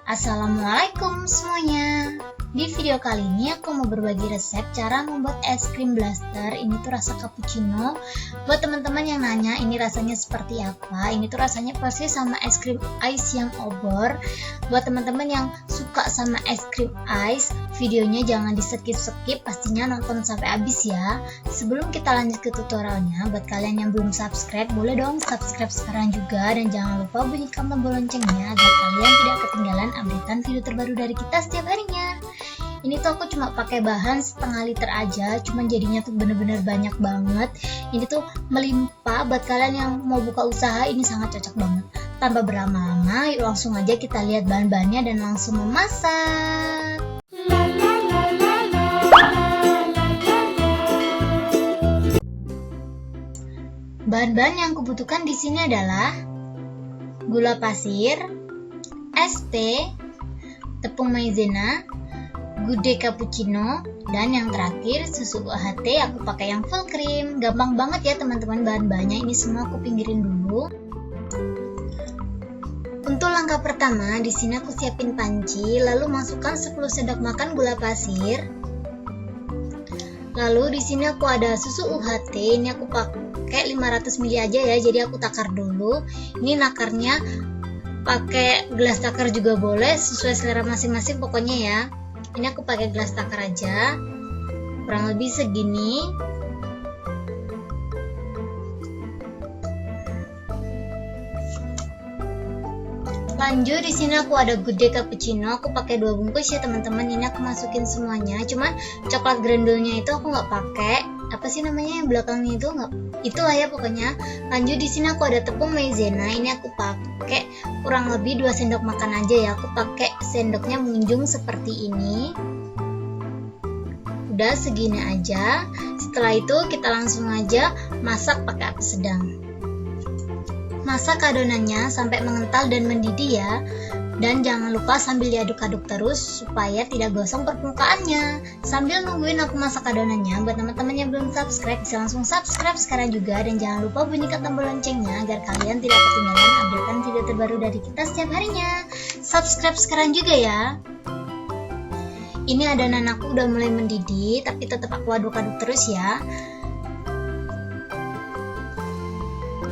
Assalamualaikum semuanya. Di video kali ini aku mau berbagi resep cara membuat es krim blaster. Ini tuh rasa cappuccino. Buat teman-teman yang nanya ini rasanya seperti apa, ini tuh rasanya persis sama es krim ice yang obor. Buat teman-teman yang suka sama es krim ice, videonya jangan di skip, pastinya nonton sampai habis ya. Sebelum kita lanjut ke tutorialnya, buat kalian yang belum subscribe, boleh dong subscribe sekarang juga. Dan jangan lupa bunyikan tombol loncengnya agar kalian tidak ketinggalan updatean video terbaru dari kita setiap harinya. Ini tuh aku cuma pakai bahan setengah liter aja, cuman jadinya tuh bener-bener banyak banget. Ini tuh melimpah. Buat kalian yang mau buka usaha, ini sangat cocok banget. Tanpa berlama-lama, yuk langsung aja kita lihat bahan-bahannya dan langsung memasak. Bahan-bahan yang kubutuhkan di sini adalah gula pasir, es teh, tepung maizena, goude cappuccino, dan yang terakhir susu UHT. Aku pakai yang full cream. Gampang banget ya teman-teman bahan-bahannya. Ini semua aku pinggirin dulu. Untuk langkah pertama, di sini aku siapin panci, lalu masukkan 10 sendok makan gula pasir. Lalu di sini aku ada susu UHT. Ini aku pakai 500 ml aja ya. Jadi aku takar dulu. Ini nakarnya pakai gelas takar juga boleh, sesuai selera masing-masing pokoknya ya. Ini aku pakai gelas takar aja, kurang lebih segini. Lanjut di sini aku ada goude cappuccino, aku pakai 2 bungkus ya teman-teman. Ini aku masukin semuanya, cuman coklat granulnya itu aku nggak pakai. Apa sih namanya yang belakangnya itu, nggak, itulah ya pokoknya. Lanjut di sini aku ada tepung maizena. Ini aku pakai kurang lebih 2 sendok makan aja ya. Aku pakai sendoknya mengunjung seperti ini. Udah segini aja. Setelah itu kita langsung aja masak pakai api sedang. Masak adonannya sampai mengental dan mendidih ya. Dan jangan lupa sambil diaduk-aduk terus supaya tidak gosong permukaannya. Sambil nungguin aku masak adonannya, buat teman-teman yang belum subscribe bisa langsung subscribe sekarang juga. Dan jangan lupa bunyikan tombol loncengnya agar kalian tidak ketinggalan updatean video terbaru dari kita setiap harinya. Subscribe sekarang juga ya. Ini adonan aku udah mulai mendidih, tapi tetap aku aduk-aduk terus ya.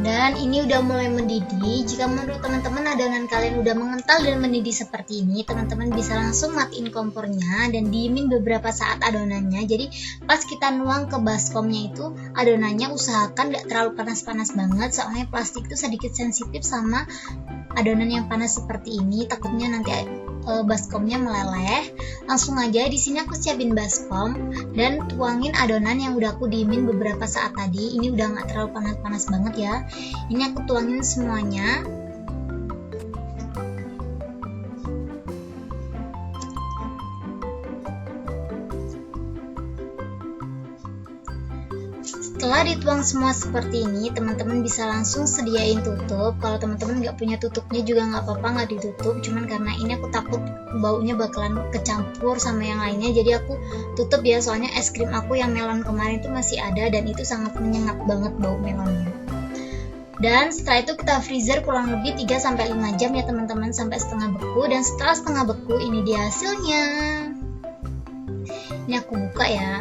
Dan ini udah mulai mendidih. Jika menurut teman-teman adonan kalian udah mengental dan mendidih seperti ini, teman-teman bisa langsung matiin kompornya dan diemin beberapa saat adonannya. Jadi pas kita nuang ke baskomnya itu, adonannya usahakan gak terlalu panas-panas banget, soalnya plastik itu sedikit sensitif sama adonan yang panas seperti ini. Takutnya nanti baskomnya meleleh. Langsung aja di sini aku siapin baskom dan tuangin adonan yang udah aku diemin beberapa saat tadi. Ini udah nggak terlalu panas-panas banget ya. Ini aku tuangin semuanya. Setelah dituang semua seperti ini, teman-teman bisa langsung sediain tutup. Kalau teman-teman nggak punya tutupnya juga nggak apa-apa, nggak ditutup. Cuman karena ini aku takut baunya bakalan kecampur sama yang lainnya, jadi aku tutup ya. Soalnya es krim aku yang melon kemarin itu masih ada dan itu sangat menyengat banget bau melonnya. Dan setelah itu kita freezer kurang lebih 3-5 jam ya teman-teman, sampai setengah beku. Dan setelah setengah beku, ini dia hasilnya. Ini aku buka ya.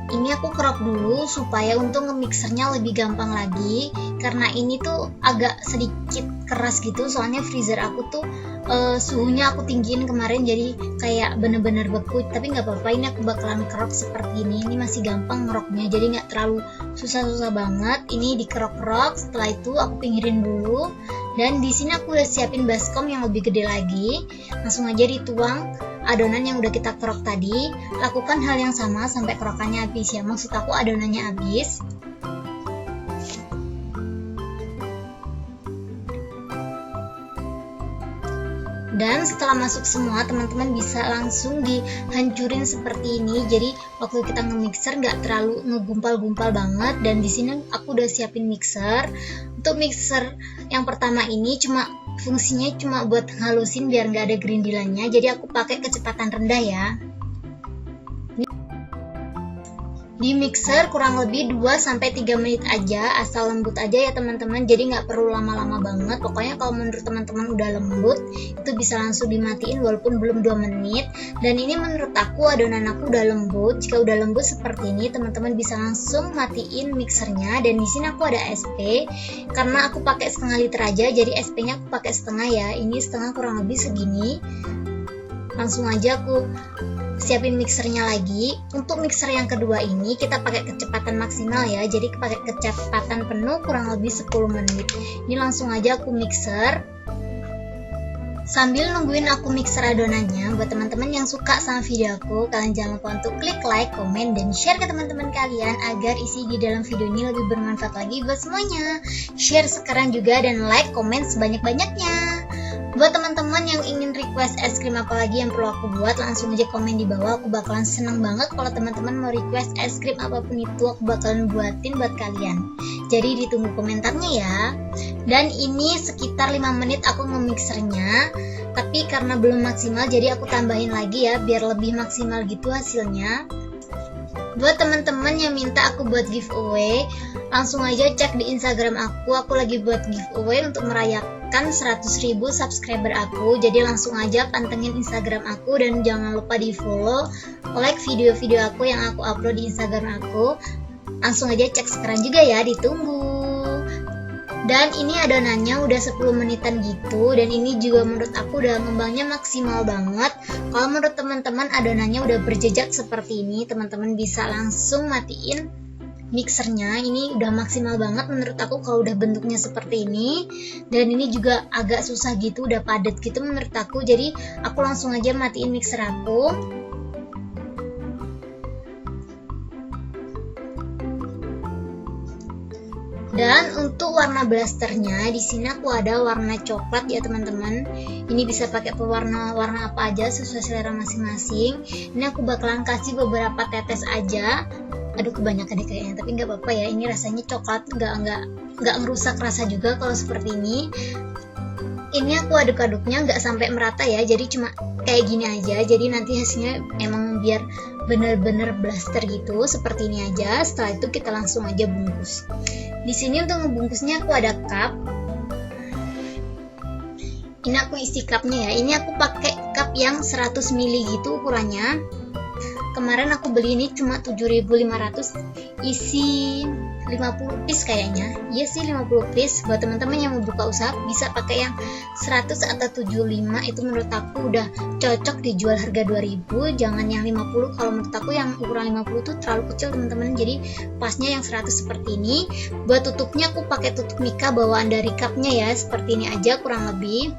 Ini aku kerok dulu supaya untuk nge-mixernya lebih gampang lagi. Karena ini tuh agak sedikit keras gitu, soalnya freezer aku tuh suhunya aku tinggiin kemarin, jadi kayak bener-bener beku. Tapi nggak apa-apa, ini aku bakalan kerok seperti ini. Ini masih gampang ngeroknya, jadi nggak terlalu susah-susah banget. Ini dikerok-kerok, setelah itu aku pinggirin dulu. Dan di sini aku udah siapin baskom yang lebih gede lagi. Langsung aja dituang adonan yang udah kita kerok tadi. Lakukan hal yang sama sampai kerokannya habis ya, maksud aku adonannya habis. Dan setelah masuk semua, teman-teman bisa langsung dihancurin seperti ini. Jadi waktu kita nge-mixer nggak terlalu ngegumpal-gumpal banget. Dan di sini aku udah siapin mixer. Untuk mixer yang pertama ini fungsinya cuma buat halusin biar nggak ada gerindilannya. Jadi aku pakai kecepatan rendah ya. Di mixer kurang lebih 2-3 menit aja, asal lembut aja ya teman-teman, jadi nggak perlu lama-lama banget. Pokoknya kalau menurut teman-teman udah lembut itu bisa langsung dimatiin walaupun belum 2 menit. Dan ini menurut aku adonan aku udah lembut. Jika udah lembut seperti ini teman-teman bisa langsung matiin mixernya. Dan di sini aku ada SP karena aku pakai setengah liter aja, jadi SP-nya aku pakai setengah ya. Ini setengah kurang lebih segini. Langsung aja aku siapin mixernya lagi. Untuk mixer yang kedua ini kita pakai kecepatan maksimal ya, jadi pakai kecepatan penuh kurang lebih 10 menit. Ini langsung aja aku mixer. Sambil nungguin aku mixer adonannya, buat teman-teman yang suka sama video aku, kalian jangan lupa untuk klik like, komen, dan share ke teman-teman kalian agar isi di dalam video ini lebih bermanfaat lagi buat semuanya. Share sekarang juga dan like, komen sebanyak-banyaknya. Buat teman-teman yang ingin request es krim apa lagi yang perlu aku buat, langsung aja komen di bawah. Aku bakalan seneng banget kalau teman-teman mau request es krim apapun itu, aku bakalan buatin buat kalian. Jadi ditunggu komentarnya ya. Dan ini sekitar 5 menit aku nge-mixernya, tapi karena belum maksimal jadi aku tambahin lagi ya biar lebih maksimal gitu hasilnya. Buat teman-teman yang minta aku buat giveaway, langsung aja cek di Instagram aku lagi buat giveaway untuk merayakan 100.000 subscriber aku. Jadi langsung aja pantengin Instagram aku dan jangan lupa di follow, like video-video aku yang aku upload di Instagram aku. Langsung aja cek sekarang juga ya, ditunggu. Dan ini adonannya udah 10 menitan gitu, dan ini juga menurut aku udah ngembangnya maksimal banget. Kalau menurut teman-teman adonannya udah berjejak seperti ini, teman-teman bisa langsung matiin mixernya. Ini udah maksimal banget menurut aku kalau udah bentuknya seperti ini. Dan ini juga agak susah gitu, udah padat gitu menurut aku. Jadi aku langsung aja matiin mixer aku. Dan untuk warna blasternya di sini aku ada warna coklat ya teman-teman. Ini bisa pakai pewarna warna apa aja sesuai selera masing-masing. Ini aku bakalan kasih beberapa tetes aja. Aduh kebanyakan deh kayaknya, tapi nggak apa-apa ya. Ini rasanya coklat, nggak ngerusak rasa juga kalau seperti ini. Ini aku aduk-aduknya nggak sampai merata ya, jadi cuma kayak gini aja. Jadi nanti hasilnya emang biar bener-bener blaster gitu, seperti ini aja. Setelah itu kita langsung aja bungkus. Di sini untuk ngebungkusnya aku ada cup. Ini aku isi cupnya ya. Ini aku pakai cup yang 100 ml gitu ukurannya. Kemarin aku beli ini cuma 7.500, isi 50 piece kayaknya. Iya sih 50 piece. Buat teman-teman yang mau buka usaha bisa pakai yang 100 atau 75, itu menurut aku udah cocok dijual harga 2.000. Jangan yang 50, kalau menurut aku yang ukuran 50 tuh terlalu kecil teman-teman. Jadi pasnya yang 100 seperti ini. Buat tutupnya aku pakai tutup Mika bawaan dari cupnya ya, seperti ini aja kurang lebih.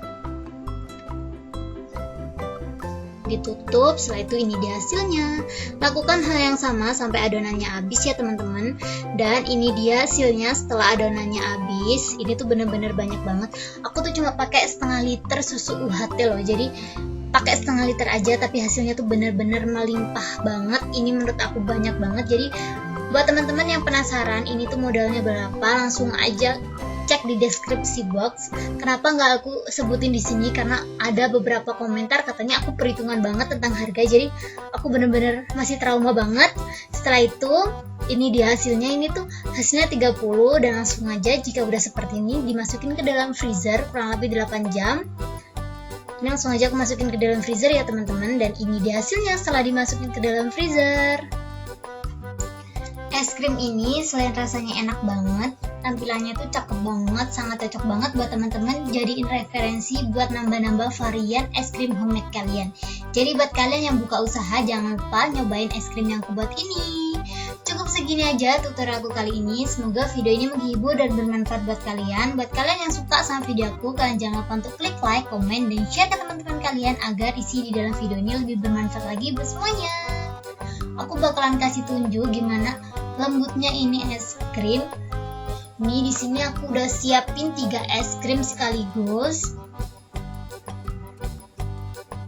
Ditutup, setelah itu ini dia hasilnya. Lakukan hal yang sama sampai adonannya habis ya teman-teman. Dan ini dia hasilnya setelah adonannya habis. Ini tuh bener-bener banyak banget. Aku tuh cuma pakai setengah liter susu UHT loh, jadi pakai setengah liter aja, tapi hasilnya tuh bener-bener melimpah banget. Ini menurut aku banyak banget. Jadi buat teman-teman yang penasaran ini tuh modalnya berapa, langsung aja cek di deskripsi box. Kenapa nggak aku sebutin di sini? Karena ada beberapa komentar katanya aku perhitungan banget tentang harga. Jadi aku bener-bener masih trauma banget. Setelah itu ini dia hasilnya. Ini tuh hasilnya 30, dan langsung aja jika udah seperti ini dimasukin ke dalam freezer kurang lebih 8 jam. Ini langsung aja aku masukin ke dalam freezer ya teman-teman. Dan ini dia hasilnya setelah dimasukin ke dalam freezer. Es krim ini selain rasanya enak banget, tampilannya tuh cakep banget, sangat cocok banget buat teman-teman jadiin referensi buat nambah-nambah varian es krim homemade kalian. Jadi buat kalian yang buka usaha jangan lupa nyobain es krim yang aku buat ini. Cukup segini aja tutorial aku kali ini. Semoga video ini menghibur dan bermanfaat buat kalian. Buat kalian yang suka sama video aku, kalian jangan lupa untuk klik like, komen, dan share ke teman-teman kalian agar isi di dalam video ini lebih bermanfaat lagi buat semuanya. Aku bakalan kasih tunjuk gimana lembutnya ini es krim. Ini di sini aku udah siapin 3 es krim sekaligus.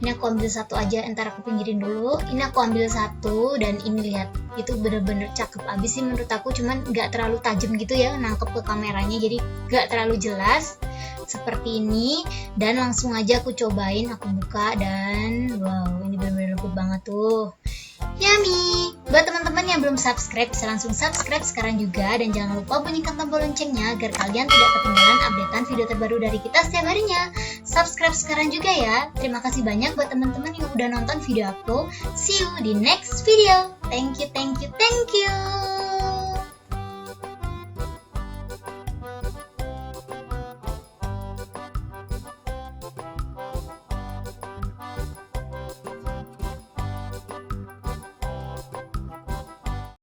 Ini aku ambil satu aja, entar aku pinggirin dulu. Ini aku ambil satu, dan ini lihat, itu bener-bener cakep abis sih menurut aku. Cuman nggak terlalu tajam gitu ya nangkep ke kameranya, jadi nggak terlalu jelas. Seperti ini, dan langsung aja aku cobain, aku buka, dan wow, ini bener-bener lembut banget tuh. Yummy! Buat teman-teman yang belum subscribe, bisa langsung subscribe sekarang juga. Dan jangan lupa bunyikan tombol loncengnya agar kalian tidak ketinggalan updatean video terbaru dari kita setiap harinya. Subscribe sekarang juga ya. Terima kasih banyak buat teman-teman yang udah nonton video aku. See you di next video. Thank you, thank you, thank you.